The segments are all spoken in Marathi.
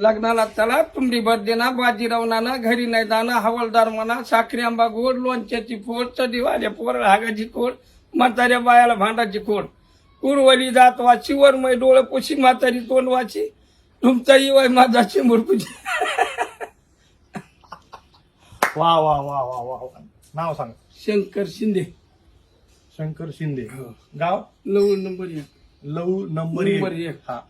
लग्नाला चला तुमडी बर्देना बाजीराव नाना घरी नाही दाना हवालदार म्हणा साखरी आंबा गोड लोणच्याची फोड चढीवाल्या पोर हागाची खोड म्हाताऱ्या बायाला भांडाची खोड कुरवली जात वाची वरमय डोळे पोशी म्हातारी तोंड वाची तुमचा इवाय माझा चिमुरपुची वा वा वा वा वा वा. नाव सांग. शंकर शिंदे शंकर शिंदे. गाव लव नंबर 1 लव नंबर नंबर 1. एक. हा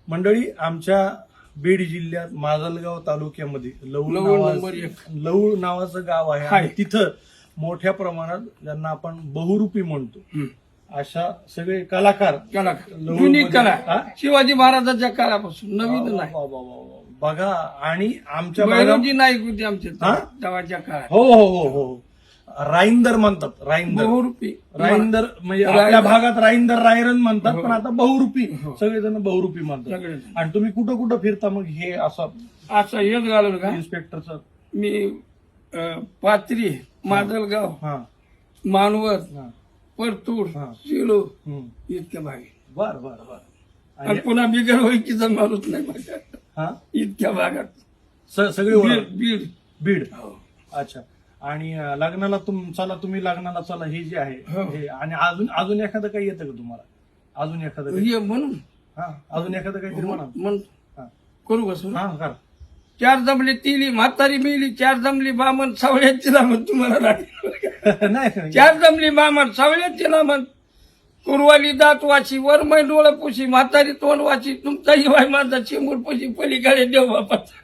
मंडळी, आमच्या बीड जिल्ह्यात माजलगाव तालुक्यामध्ये लव नंबर 1 लव नावाचं गाव आहे आणि तिथं मोठ्या प्रमाणात ज्यांना आपण बहुरूपी म्हणतो अशा सगळे कलाकार जुनी कला शिवाजी महाराजांच्या काळापासून नवीन नाही बघा. आणि आमच्या बैरोजी नाईक होते आमच्या तेव्हाच्या काळात. हो हो हो हो राईंदर म्हणतात. राईंदर बहुरूपी राईंदर म्हणजे आपल्या भागात राईंदर रायरन म्हणतात, पण आता बहुरूपी सगळेजण बहुरूपी म्हणतात. सगळेजण. आणि तुम्ही कुठं कुठं फिरता मग हे असं असं हेच घालून का इन्स्पेक्टरचं? मी पात्री माजलगाव हा मानवत हा परतूर हा. शिलो हम्म. इतक्या भागी बर बर बर. आणि पुन्हा बिगर ओळखीचा माणूस नाही माझ्या हा इतक्या भागात सगळे ओळख. बीड बीड. हो. अच्छा. आणि लग्नाला तुम्ही लग्नाला चला हे जे आहे हो. हे. आणि अजून एखादं काही येतं का तुम्हाला? अजून एखादं काही? हे म्हणून हा अजून एखादं काहीतरी म्हणा. म्हण हा. करू का सुरू? हा करा. 4 जमली तिली म्हातारी मिली 4 जमली बामण सावळ्याची लामण तुम्हाला लागली नाही 4 जमली बामण सावळ्याची लामण कुरवाली दात वाची वरमय डोळं पुशी म्हातारी तोंड वाची तुमचा हिवाय माझा चिमूर पुशी पलीकडे देव बापाचा